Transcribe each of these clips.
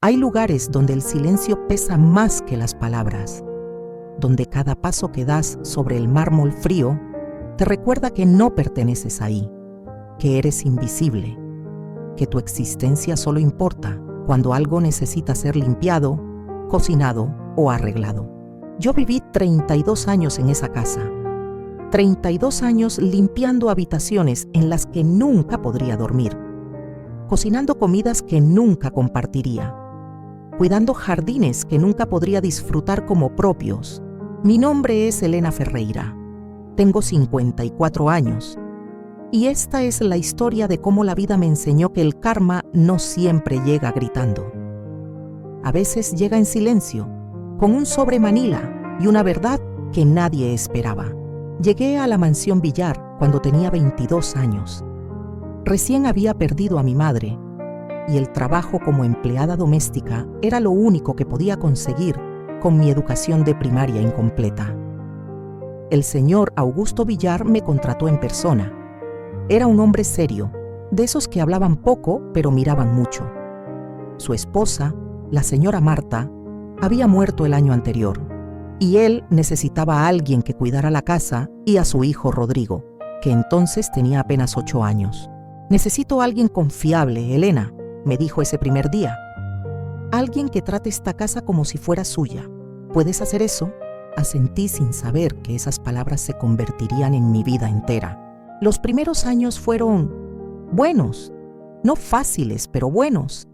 Hay lugares donde el silencio pesa más que las palabras, donde cada paso que das sobre el mármol frío te recuerda que no perteneces ahí, que eres invisible, que tu existencia solo importa cuando algo necesita ser limpiado, cocinado o arreglado. Yo viví 32 años en esa casa, 32 años limpiando habitaciones en las que nunca podría dormir, cocinando comidas que nunca compartiría, cuidando jardines que nunca podría disfrutar como propios. Mi nombre es Elena Ferreira, tengo 54 años, y esta es la historia de cómo la vida me enseñó que el karma no siempre llega gritando. A veces llega en silencio, con un sobre Manila y una verdad que nadie esperaba. Llegué a la mansión Villar cuando tenía 22 años. Recién había perdido a mi madre y el trabajo como empleada doméstica era lo único que podía conseguir con mi educación de primaria incompleta. El señor Augusto Villar me contrató en persona. Era un hombre serio, de esos que hablaban poco pero miraban mucho. Su esposa, la señora Marta, había muerto el año anterior y él necesitaba a alguien que cuidara la casa y a su hijo Rodrigo, que entonces tenía apenas 8 años. «Necesito a alguien confiable, Elena», me dijo ese primer día. «Alguien que trate esta casa como si fuera suya. ¿Puedes hacer eso?». Asentí sin saber que esas palabras se convertirían en mi vida entera. Los primeros años fueron buenos, no fáciles, pero buenos.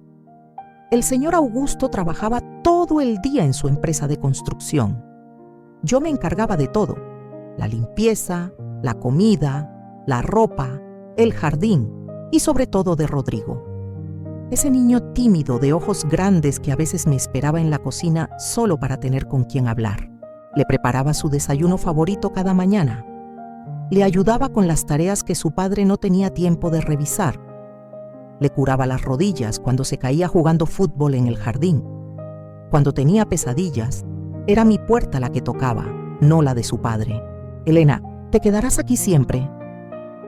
El señor Augusto trabajaba todo el día en su empresa de construcción. Yo me encargaba de todo: la limpieza, la comida, la ropa, el jardín y sobre todo de Rodrigo. Ese niño tímido de ojos grandes que a veces me esperaba en la cocina solo para tener con quien hablar. Le preparaba su desayuno favorito cada mañana. Le ayudaba con las tareas que su padre no tenía tiempo de revisar. Le curaba las rodillas cuando se caía jugando fútbol en el jardín. Cuando tenía pesadillas, era mi puerta la que tocaba, no la de su padre. «Elena, ¿te quedarás aquí siempre?»,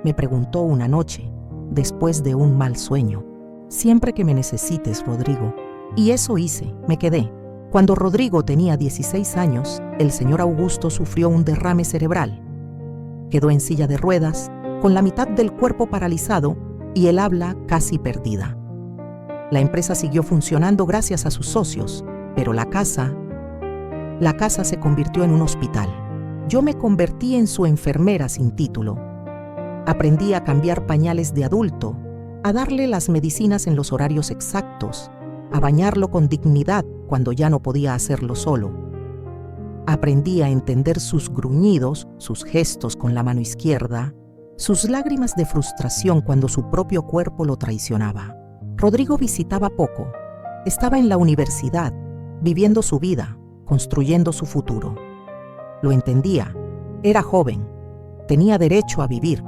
me preguntó una noche, después de un mal sueño. «Siempre que me necesites, Rodrigo». Y eso hice, me quedé. Cuando Rodrigo tenía 16 años, el señor Augusto sufrió un derrame cerebral. Quedó en silla de ruedas, con la mitad del cuerpo paralizado y el habla casi perdida. La empresa siguió funcionando gracias a sus socios, pero la casa se convirtió en un hospital. Yo me convertí en su enfermera sin título. Aprendí a cambiar pañales de adulto, a darle las medicinas en los horarios exactos, a bañarlo con dignidad cuando ya no podía hacerlo solo. Aprendí a entender sus gruñidos, sus gestos con la mano izquierda, sus lágrimas de frustración cuando su propio cuerpo lo traicionaba. Rodrigo visitaba poco. Estaba en la universidad, viviendo su vida, construyendo su futuro. Lo entendía. Era joven. Tenía derecho a vivir.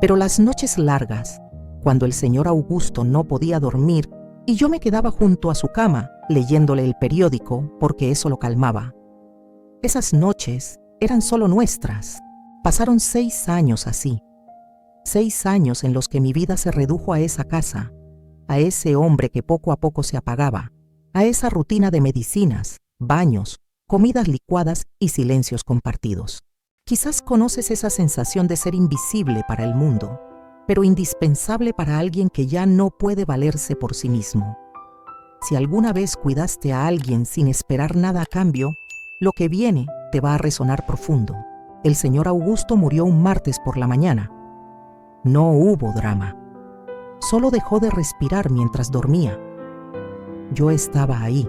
Pero las noches largas, cuando el señor Augusto no podía dormir y yo me quedaba junto a su cama leyéndole el periódico porque eso lo calmaba. Esas noches eran solo nuestras. Pasaron 6 años así. 6 años en los que mi vida se redujo a esa casa, a ese hombre que poco a poco se apagaba, a esa rutina de medicinas, baños, comidas licuadas y silencios compartidos. Quizás conoces esa sensación de ser invisible para el mundo, pero indispensable para alguien que ya no puede valerse por sí mismo. Si alguna vez cuidaste a alguien sin esperar nada a cambio, lo que viene te va a resonar profundo. El señor Augusto murió un martes por la mañana. No hubo drama. Solo dejó de respirar mientras dormía. Yo estaba ahí,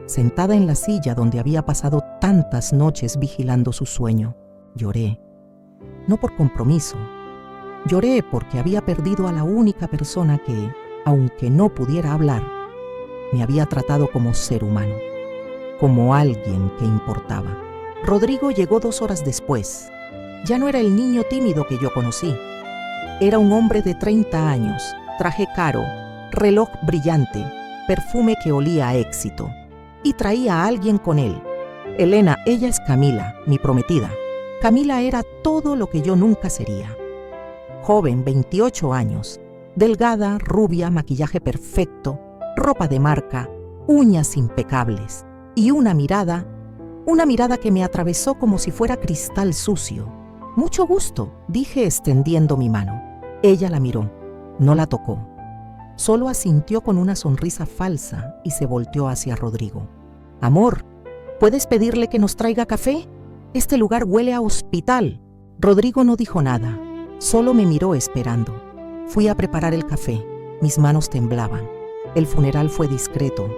sentada en la silla donde había pasado tantas noches vigilando su sueño. Lloré, no por compromiso. Lloré porque había perdido a la única persona que, aunque no pudiera hablar, me había tratado como ser humano, como alguien que importaba. Rodrigo llegó 2 horas después. Ya no era el niño tímido que yo conocí. Era un hombre de 30 años, traje caro, reloj brillante, perfume que olía a éxito. Y traía a alguien con él. Elena, ella es Camila, mi prometida. Camila era todo lo que yo nunca sería. Joven, 28 años, delgada, rubia, maquillaje perfecto, ropa de marca, uñas impecables y una mirada que me atravesó como si fuera cristal sucio. «Mucho gusto», dije extendiendo mi mano. Ella la miró, no la tocó. Solo asintió con una sonrisa falsa y se volteó hacia Rodrigo. «Amor, ¿puedes pedirle que nos traiga café? Este lugar huele a hospital». Rodrigo no dijo nada, solo me miró esperando. Fui a preparar el café, mis manos temblaban. El funeral fue discreto.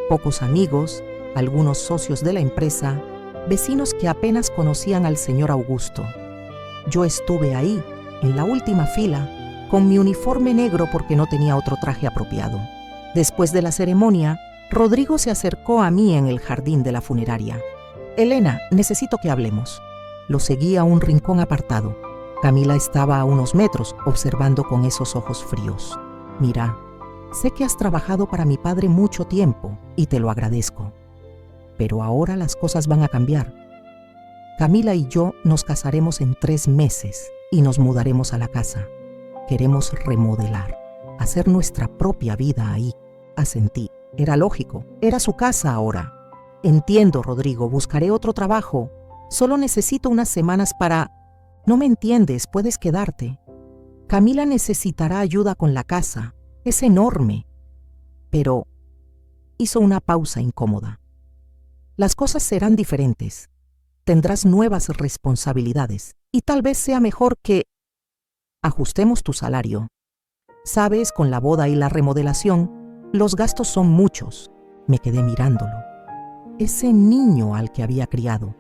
Pocos amigos, algunos socios de la empresa, vecinos que apenas conocían al señor Augusto. Yo estuve ahí, en la última fila, con mi uniforme negro porque no tenía otro traje apropiado. Después de la ceremonia, Rodrigo se acercó a mí en el jardín de la funeraria. «Elena, necesito que hablemos». Lo seguí a un rincón apartado. Camila estaba a unos metros, observando con esos ojos fríos. «Mira, sé que has trabajado para mi padre mucho tiempo y te lo agradezco. Pero ahora las cosas van a cambiar. Camila y yo nos casaremos en 3 meses y nos mudaremos a la casa. Queremos remodelar, hacer nuestra propia vida ahí». Asentí. Era lógico, era su casa ahora. «Entiendo, Rodrigo, buscaré otro trabajo. Solo necesito unas semanas para...». «No me entiendes, puedes quedarte. Camila necesitará ayuda con la casa. Es enorme». Pero hizo una pausa incómoda. «Las cosas serán diferentes. Tendrás nuevas responsabilidades y tal vez sea mejor que ajustemos tu salario. Sabes, con la boda y la remodelación, los gastos son muchos». Me quedé mirándolo. Ese niño al que había criado,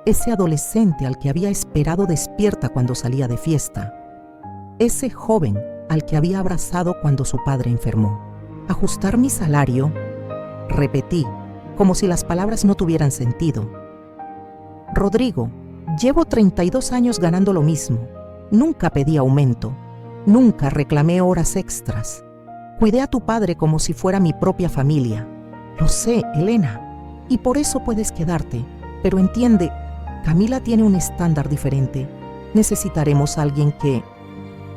ese adolescente al que había esperado despierta cuando salía de fiesta, ese joven al que había abrazado cuando su padre enfermó. «¿Ajustar mi salario?», repetí, como si las palabras no tuvieran sentido. «Rodrigo, llevo 32 años ganando lo mismo. Nunca pedí aumento. Nunca reclamé horas extras. Cuidé a tu padre como si fuera mi propia familia. Lo sé, Elena, y por eso puedes quedarte. Pero entiende, Camila tiene un estándar diferente. Necesitaremos a alguien que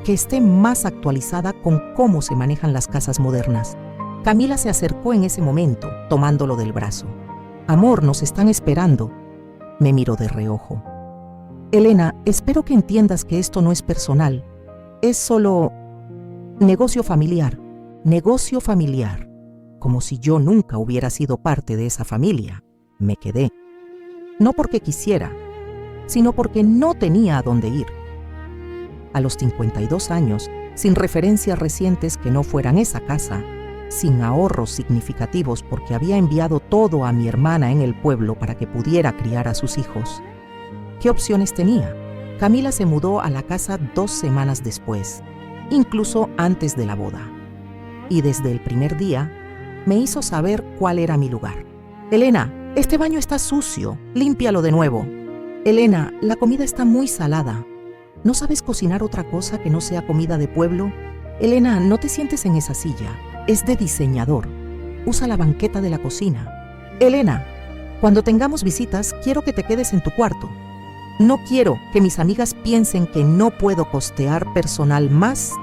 esté más actualizada con cómo se manejan las casas modernas». Camila se acercó en ese momento, tomándolo del brazo. «Amor, nos están esperando». Me miró de reojo. «Elena, espero que entiendas que esto no es personal. Es solo negocio familiar. Negocio familiar». Como si yo nunca hubiera sido parte de esa familia. Me quedé. No porque quisiera, sino porque no tenía a dónde ir. A los 52 años, sin referencias recientes que no fueran esa casa, sin ahorros significativos porque había enviado todo a mi hermana en el pueblo para que pudiera criar a sus hijos. ¿Qué opciones tenía? Camila se mudó a la casa 2 semanas después, incluso antes de la boda. Y desde el primer día, me hizo saber cuál era mi lugar. «Elena, este baño está sucio, límpialo de nuevo. Elena, la comida está muy salada. ¿No sabes cocinar otra cosa que no sea comida de pueblo? Elena, no te sientes en esa silla. Es de diseñador. Usa la banqueta de la cocina. Elena, cuando tengamos visitas, quiero que te quedes en tu cuarto. No quiero que mis amigas piensen que no puedo costear personal más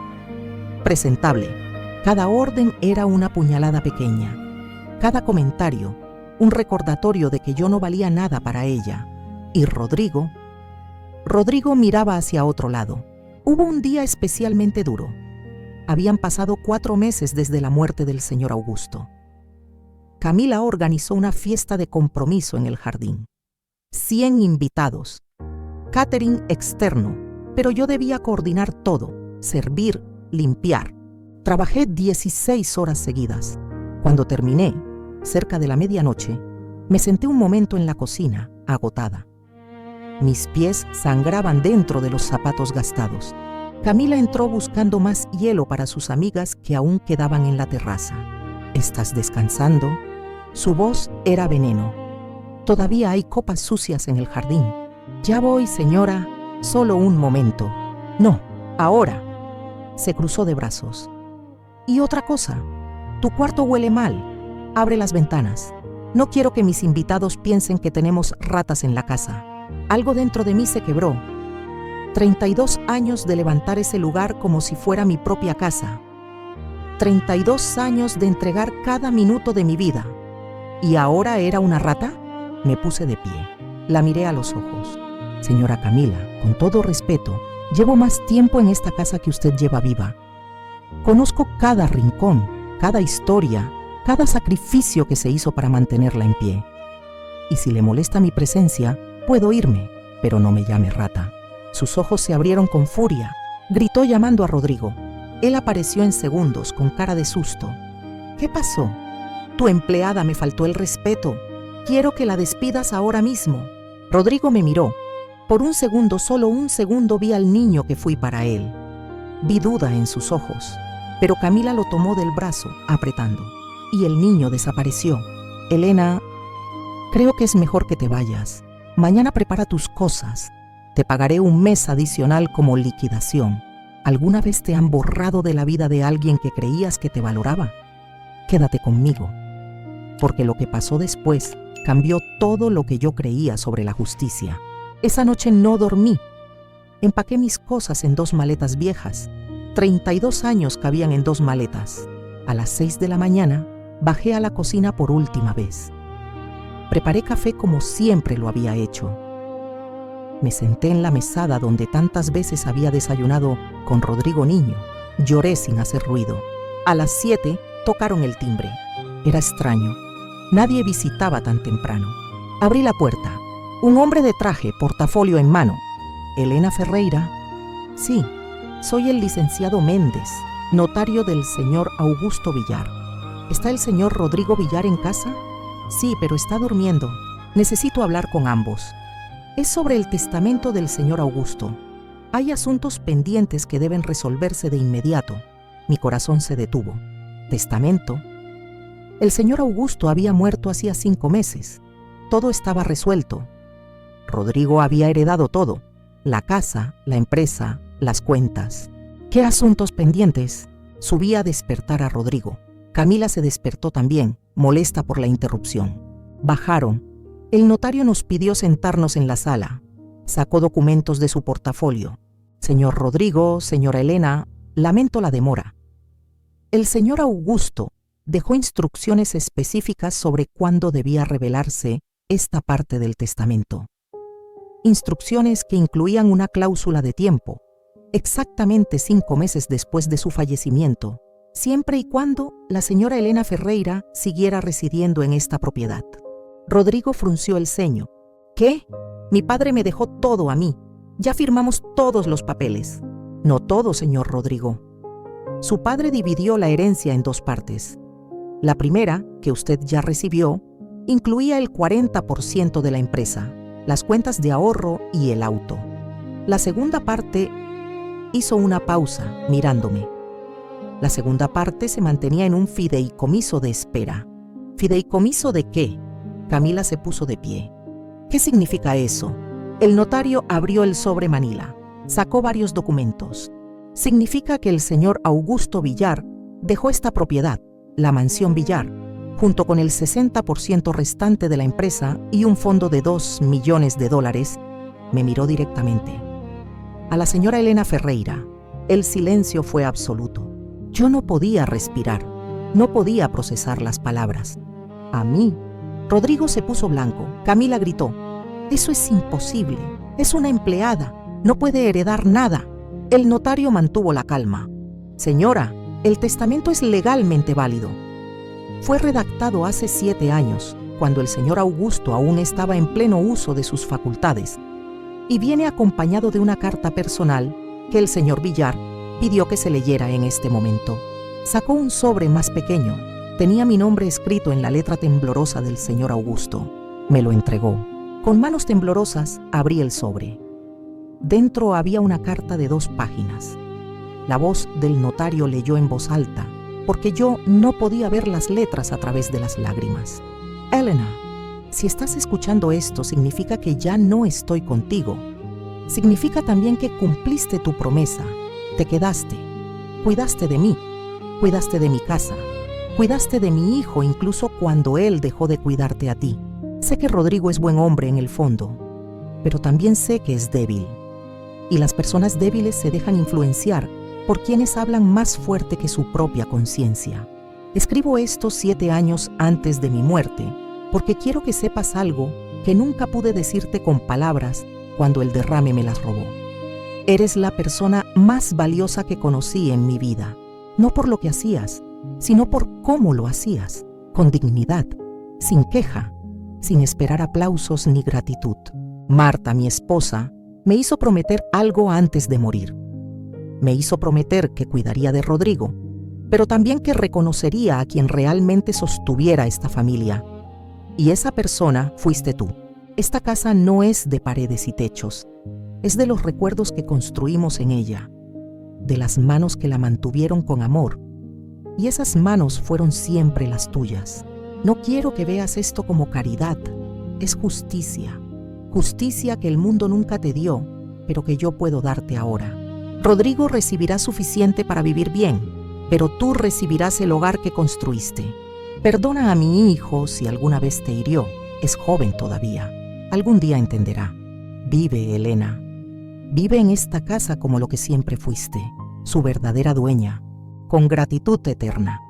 presentable». Cada orden era una puñalada pequeña. Cada comentario, un recordatorio de que yo no valía nada para ella. Y Rodrigo miraba hacia otro lado. Hubo un día especialmente duro. Habían pasado 4 meses desde la muerte del señor Augusto. Camila organizó una fiesta de compromiso en el jardín. 100 invitados. Catering externo, pero yo debía coordinar todo, servir, limpiar. Trabajé 16 horas seguidas. Cuando terminé, cerca de la medianoche, me senté un momento en la cocina, agotada. Mis pies sangraban dentro de los zapatos gastados. Camila entró buscando más hielo para sus amigas que aún quedaban en la terraza. «¿Estás descansando?». Su voz era veneno. «Todavía hay copas sucias en el jardín». «Ya voy, señora. Solo un momento». «No, ahora». Se cruzó de brazos. «Y otra cosa, tu cuarto huele mal. Abre las ventanas. No quiero que mis invitados piensen que tenemos ratas en la casa». Algo dentro de mí se quebró. 32 años de levantar ese lugar como si fuera mi propia casa. 32 años de entregar cada minuto de mi vida. ¿Y ahora era una rata? Me puse de pie. La miré a los ojos. Señora Camila, con todo respeto, llevo más tiempo en esta casa que usted lleva viva. Conozco cada rincón, cada historia, cada sacrificio que se hizo para mantenerla en pie. Y si le molesta mi presencia, puedo irme, pero no me llame rata. Sus ojos se abrieron con furia. Gritó llamando a Rodrigo. Él apareció en segundos, con cara de susto. ¿Qué pasó? Tu empleada me faltó el respeto. Quiero que la despidas ahora mismo. Rodrigo me miró. Por un segundo, solo un segundo, vi al niño que fui para él. Vi duda en sus ojos, pero Camila lo tomó del brazo, apretando, y el niño desapareció. Elena, creo que es mejor que te vayas. Mañana prepara tus cosas. Te pagaré un mes adicional como liquidación. ¿Alguna vez te han borrado de la vida de alguien que creías que te valoraba? Quédate conmigo, porque lo que pasó después cambió todo lo que yo creía sobre la justicia. Esa noche no dormí. Empaqué mis cosas en 2 maletas viejas. 32 años cabían en 2 maletas. A las 6 de la mañana, bajé a la cocina por última vez. Preparé café como siempre lo había hecho. Me senté en la mesada donde tantas veces había desayunado con Rodrigo niño. Lloré sin hacer ruido. A las 7 tocaron el timbre. Era extraño. Nadie visitaba tan temprano. Abrí la puerta. Un hombre de traje, portafolio en mano. ¿Elena Ferreira? Sí, soy el licenciado Méndez, notario del señor Augusto Villar. ¿Está el señor Rodrigo Villar en casa? Sí, pero está durmiendo. Necesito hablar con ambos. Es sobre el testamento del señor Augusto. Hay asuntos pendientes que deben resolverse de inmediato. Mi corazón se detuvo. ¿Testamento? El señor Augusto había muerto hacía 5 meses. Todo estaba resuelto. Rodrigo había heredado todo: la casa, la empresa, las cuentas. ¿Qué asuntos pendientes? Subí a despertar a Rodrigo. Camila se despertó también, molesta por la interrupción. Bajaron. El notario nos pidió sentarnos en la sala. Sacó documentos de su portafolio. Señor Rodrigo, señora Elena, lamento la demora. El señor Augusto dejó instrucciones específicas sobre cuándo debía revelarse esta parte del testamento. Instrucciones que incluían una cláusula de tiempo, exactamente 5 meses después de su fallecimiento, siempre y cuando la señora Elena Ferreira siguiera residiendo en esta propiedad. Rodrigo frunció el ceño. ¿Qué? Mi padre me dejó todo a mí. Ya firmamos todos los papeles. No todo, señor Rodrigo. Su padre dividió la herencia en 2 partes. La primera, que usted ya recibió, incluía el 40% de la empresa, las cuentas de ahorro y el auto. La segunda parte hizo una pausa, mirándome. La segunda parte se mantenía en un fideicomiso de espera. ¿Fideicomiso de qué? Camila se puso de pie. ¿Qué significa eso? El notario abrió el sobre manila. Sacó varios documentos. Significa que el señor Augusto Villar dejó esta propiedad, la mansión Villar, junto con el 60% restante de la empresa y un fondo de $2 millones. Me miró directamente. A la señora Elena Ferreira, el silencio fue absoluto. Yo no podía respirar, no podía procesar las palabras. A mí, Rodrigo se puso blanco. Camila gritó: «Eso es imposible, es una empleada, no puede heredar nada». El notario mantuvo la calma. «Señora, el testamento es legalmente válido. Fue redactado hace 7 años, cuando el señor Augusto aún estaba en pleno uso de sus facultades, y viene acompañado de una carta personal que el señor Villar pidió que se leyera en este momento». Sacó un sobre más pequeño. Tenía mi nombre escrito en la letra temblorosa del señor Augusto. Me lo entregó. Con manos temblorosas abrí el sobre. Dentro había una carta de 2 páginas. La voz del notario leyó en voz alta, porque yo no podía ver las letras a través de las lágrimas. «Elena, si estás escuchando esto, significa que ya no estoy contigo. Significa también que cumpliste tu promesa. Te quedaste. Cuidaste de mí. Cuidaste de mi casa. Cuidaste de mi hijo incluso cuando él dejó de cuidarte a ti. Sé que Rodrigo es buen hombre en el fondo, pero también sé que es débil. Y las personas débiles se dejan influenciar por quienes hablan más fuerte que su propia conciencia. Escribo esto 7 años antes de mi muerte, porque quiero que sepas algo que nunca pude decirte con palabras cuando el derrame me las robó. Eres la persona más valiosa que conocí en mi vida, no por lo que hacías, sino por cómo lo hacías, con dignidad, sin queja, sin esperar aplausos ni gratitud. Marta, mi esposa, me hizo prometer algo antes de morir. Me hizo prometer que cuidaría de Rodrigo, pero también que reconocería a quien realmente sostuviera esta familia. Y esa persona fuiste tú. Esta casa no es de paredes y techos, es de los recuerdos que construimos en ella, de las manos que la mantuvieron con amor, y esas manos fueron siempre las tuyas. No quiero que veas esto como caridad, es justicia, justicia que el mundo nunca te dio, pero que yo puedo darte ahora. Rodrigo recibirá suficiente para vivir bien, pero tú recibirás el hogar que construiste. Perdona a mi hijo si alguna vez te hirió, es joven todavía, algún día entenderá. Vive, Elena, vive en esta casa como lo que siempre fuiste, su verdadera dueña, con gratitud eterna.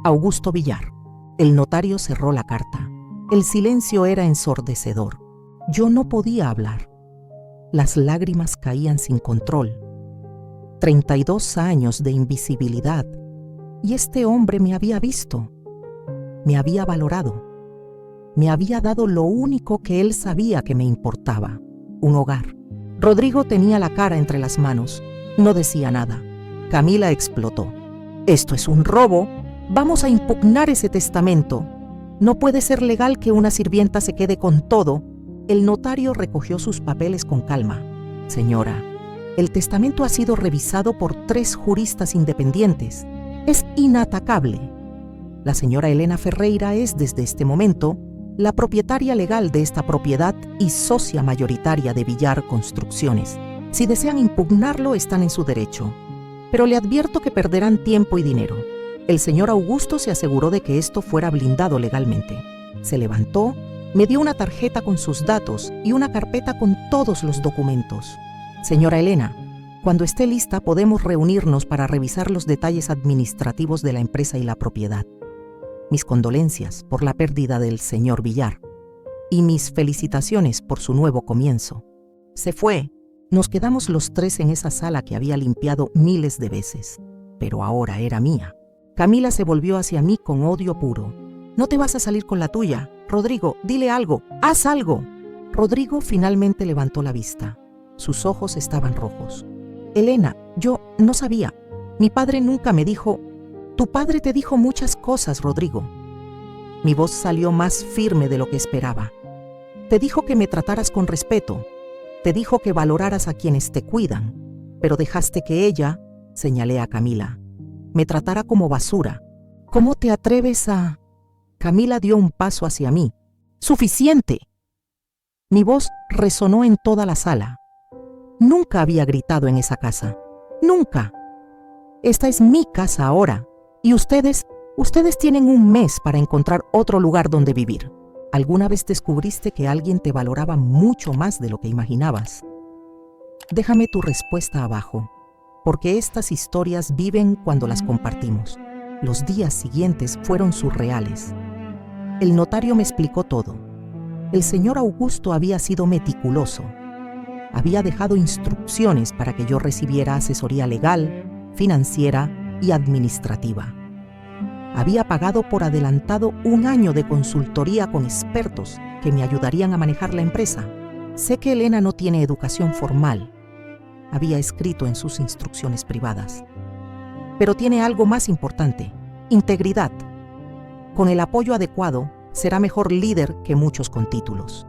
Augusto Villar. El notario cerró la carta. El silencio era ensordecedor. Yo no podía hablar. Las lágrimas caían sin control. 32 años de invisibilidad. Y este hombre me había visto. Me había valorado. Me había dado lo único que él sabía que me importaba: un hogar. Rodrigo tenía la cara entre las manos. No decía nada. Camila explotó. Esto es un robo. Vamos a impugnar ese testamento. No puede ser legal que una sirvienta se quede con todo. El notario recogió sus papeles con calma. Señora, el testamento ha sido revisado por 3 juristas independientes. Es inatacable. La señora Elena Ferreira es, desde este momento, la propietaria legal de esta propiedad y socia mayoritaria de Villar Construcciones. Si desean impugnarlo, están en su derecho. Pero le advierto que perderán tiempo y dinero. El señor Augusto se aseguró de que esto fuera blindado legalmente. Se levantó, me dio una tarjeta con sus datos y una carpeta con todos los documentos. Señora Elena, cuando esté lista podemos reunirnos para revisar los detalles administrativos de la empresa y la propiedad. Mis condolencias por la pérdida del señor Villar y mis felicitaciones por su nuevo comienzo. Se fue. Nos quedamos los 3 en esa sala que había limpiado miles de veces, pero ahora era mía. Camila se volvió hacia mí con odio puro. No te vas a salir con la tuya. Rodrigo, dile algo, haz algo. Rodrigo finalmente levantó la vista. Sus ojos estaban rojos. Elena, yo no sabía. Mi padre nunca me dijo. Tu padre te dijo muchas cosas, Rodrigo. Mi voz salió más firme de lo que esperaba. Te dijo que me trataras con respeto. Te dijo que valoraras a quienes te cuidan. Pero dejaste que ella, señalé a Camila, me tratara como basura. ¿Cómo te atreves a...? Camila dio un paso hacia mí. ¡Suficiente! Mi voz resonó en toda la sala. Nunca había gritado en esa casa. ¡Nunca! Esta es mi casa ahora. Y ustedes tienen un mes para encontrar otro lugar donde vivir. ¿Alguna vez descubriste que alguien te valoraba mucho más de lo que imaginabas? Déjame tu respuesta abajo, porque estas historias viven cuando las compartimos. Los días siguientes fueron surreales. El notario me explicó todo. El señor Augusto había sido meticuloso. Había dejado instrucciones para que yo recibiera asesoría legal, financiera y administrativa. Había pagado por adelantado 1 año de consultoría con expertos que me ayudarían a manejar la empresa. Sé que Elena no tiene educación formal. Había escrito en sus instrucciones privadas. Pero tiene algo más importante: integridad. Con el apoyo adecuado, será mejor líder que muchos con títulos.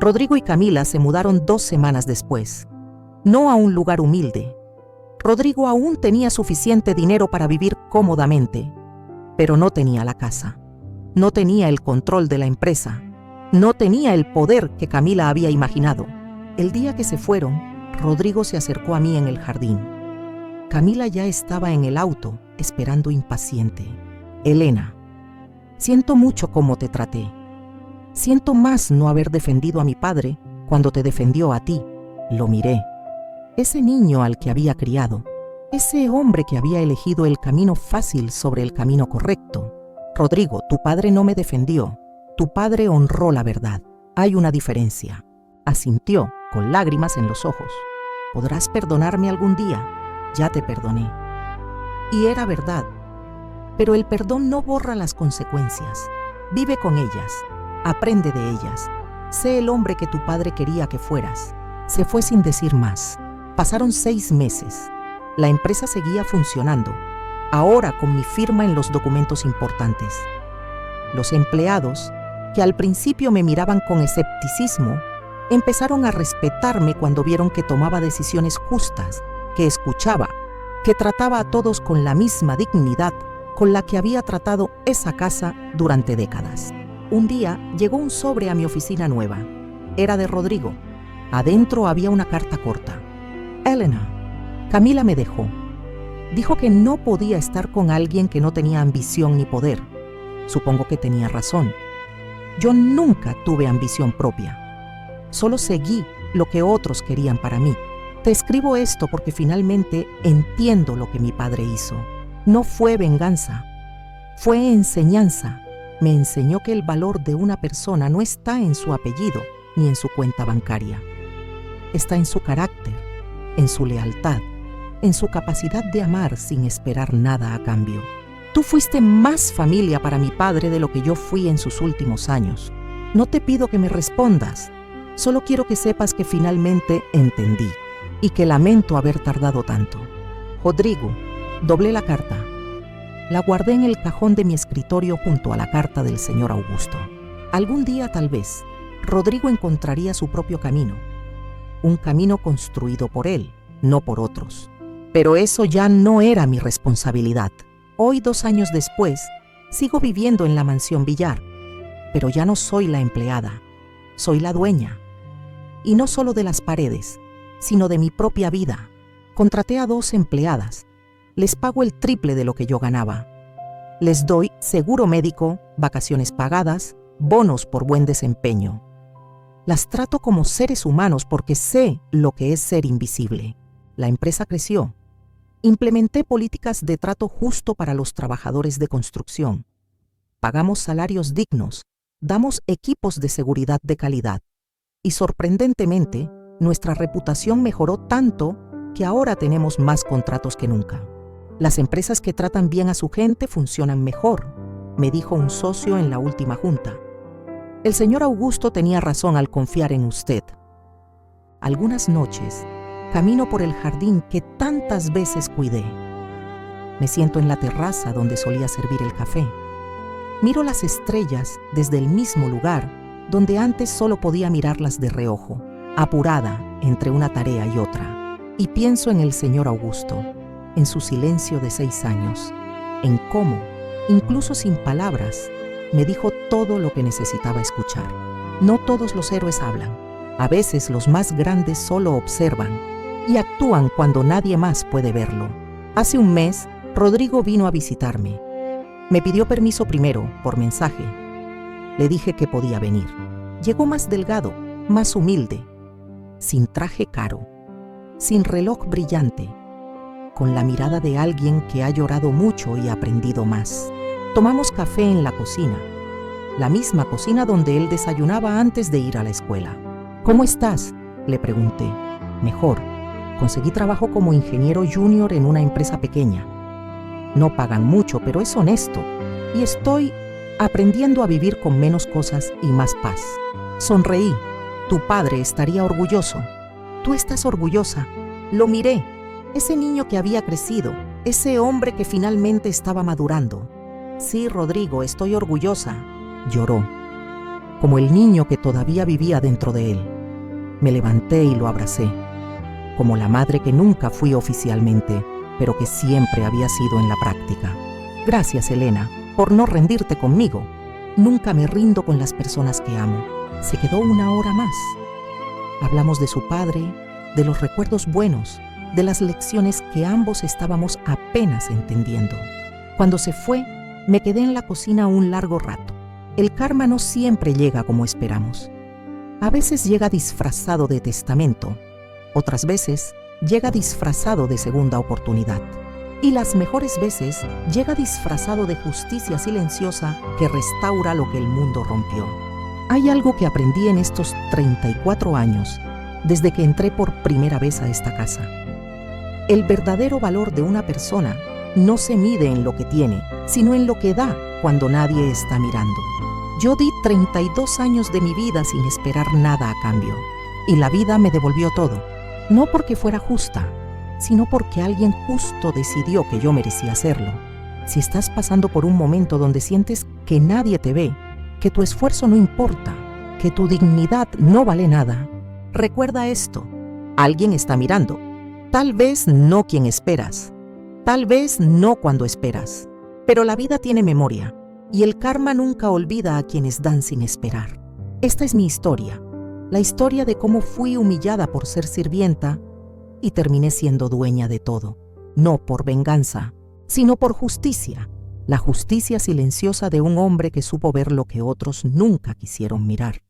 Rodrigo y Camila se mudaron 2 semanas después, no a un lugar humilde. Rodrigo aún tenía suficiente dinero para vivir cómodamente, pero no tenía la casa, no tenía el control de la empresa, no tenía el poder que Camila había imaginado. El día que se fueron, Rodrigo se acercó a mí en el jardín. Camila ya estaba en el auto, esperando impaciente. Elena, siento mucho cómo te traté. Siento más no haber defendido a mi padre cuando te defendió a ti. Lo miré. Ese niño al que había criado, Ese hombre que había elegido el camino fácil sobre el camino correcto. Rodrigo, tu padre no me defendió. Tu padre honró la verdad. Hay una diferencia. Asintió, con lágrimas en los ojos. ¿Podrás perdonarme algún día? Ya te perdoné. Y era verdad. Pero el perdón no borra las consecuencias. Vive con ellas. Aprende de ellas. Sé el hombre que tu padre quería que fueras. Se fue sin decir más. Pasaron 6 meses. La empresa seguía funcionando, ahora con mi firma en los documentos importantes. Los empleados, que al principio me miraban con escepticismo, empezaron a respetarme cuando vieron que tomaba decisiones justas, que escuchaba, que trataba a todos con la misma dignidad con la que había tratado esa casa durante décadas. Un día llegó un sobre a mi oficina nueva. Era de Rodrigo. Adentro había una carta corta. Elena, Camila me dejó. Dijo que no podía estar con alguien que no tenía ambición ni poder. Supongo que tenía razón. Yo nunca tuve ambición propia. Solo seguí lo que otros querían para mí. Te escribo esto porque finalmente entiendo lo que mi padre hizo. No fue venganza, fue enseñanza. Me enseñó que el valor de una persona no está en su apellido ni en su cuenta bancaria. Está en su carácter, en su lealtad, en su capacidad de amar sin esperar nada a cambio. Tú fuiste más familia para mi padre de lo que yo fui en sus últimos años. No te pido que me respondas, solo quiero que sepas que finalmente entendí y que lamento haber tardado tanto. Rodrigo, doblé la carta. La guardé en el cajón de mi escritorio junto a la carta del señor Augusto. Algún día, tal vez, Rodrigo encontraría su propio camino. Un camino construido por él, no por otros. Pero eso ya no era mi responsabilidad. Hoy, 2 años después, sigo viviendo en la mansión Villar, pero ya no soy la empleada, soy la dueña. Y no solo de las paredes, sino de mi propia vida. Contraté a 2 empleadas. Les pago el triple de lo que yo ganaba. Les doy seguro médico, vacaciones pagadas, bonos por buen desempeño. Las trato como seres humanos porque sé lo que es ser invisible. La empresa creció. Implementé políticas de trato justo para los trabajadores de construcción. Pagamos salarios dignos, damos equipos de seguridad de calidad. Y sorprendentemente, nuestra reputación mejoró tanto que ahora tenemos más contratos que nunca. Las empresas que tratan bien a su gente funcionan mejor, me dijo un socio en la última junta. El señor Augusto tenía razón al confiar en usted. Algunas noches, camino por el jardín que tantas veces cuidé. Me siento en la terraza donde solía servir el café. Miro las estrellas desde el mismo lugar donde antes solo podía mirarlas de reojo, apurada entre una tarea y otra. Y pienso en el señor Augusto, en su silencio de 6 años, en cómo, incluso sin palabras, me dijo todo lo que necesitaba escuchar. No todos los héroes hablan. A veces los más grandes solo observan y actúan cuando nadie más puede verlo. Hace un mes, Rodrigo vino a visitarme. Me pidió permiso primero, por mensaje. Le dije que podía venir. Llegó más delgado, más humilde, sin traje caro, sin reloj brillante, con la mirada de alguien que ha llorado mucho y aprendido más. Tomamos café en la cocina, la misma cocina donde él desayunaba antes de ir a la escuela. ¿Cómo estás?, le pregunté. Mejor. Conseguí trabajo como ingeniero junior en una empresa pequeña. No pagan mucho, pero es honesto. Y estoy aprendiendo a vivir con menos cosas y más paz. Sonreí. Tu padre estaría orgulloso. Tú estás orgullosa. Lo miré. Ese niño que había crecido, ese hombre que finalmente estaba madurando. Sí, Rodrigo, estoy orgullosa. Lloró, como el niño que todavía vivía dentro de él. Me levanté y lo abracé, como la madre que nunca fui oficialmente, pero que siempre había sido en la práctica. Gracias, Elena, por no rendirte conmigo. Nunca me rindo con las personas que amo. Se quedó 1 hora más. Hablamos de su padre, de los recuerdos buenos, de las lecciones que ambos estábamos apenas entendiendo. Cuando se fue, me quedé en la cocina un largo rato. El karma no siempre llega como esperamos. A veces llega disfrazado de testamento, otras veces llega disfrazado de segunda oportunidad. Y las mejores veces llega disfrazado de justicia silenciosa que restaura lo que el mundo rompió. Hay algo que aprendí en estos 34 años, desde que entré por primera vez a esta casa. El verdadero valor de una persona no se mide en lo que tiene, sino en lo que da cuando nadie está mirando. Yo di 32 años de mi vida sin esperar nada a cambio, y la vida me devolvió todo, no porque fuera justa, sino porque alguien justo decidió que yo merecía hacerlo. Si estás pasando por un momento donde sientes que nadie te ve, que tu esfuerzo no importa, que tu dignidad no vale nada, recuerda esto: alguien está mirando. Tal vez no quien esperas, tal vez no cuando esperas, pero la vida tiene memoria y el karma nunca olvida a quienes dan sin esperar. Esta es mi historia, la historia de cómo fui humillada por ser sirvienta y terminé siendo dueña de todo, no por venganza, sino por justicia, la justicia silenciosa de un hombre que supo ver lo que otros nunca quisieron mirar.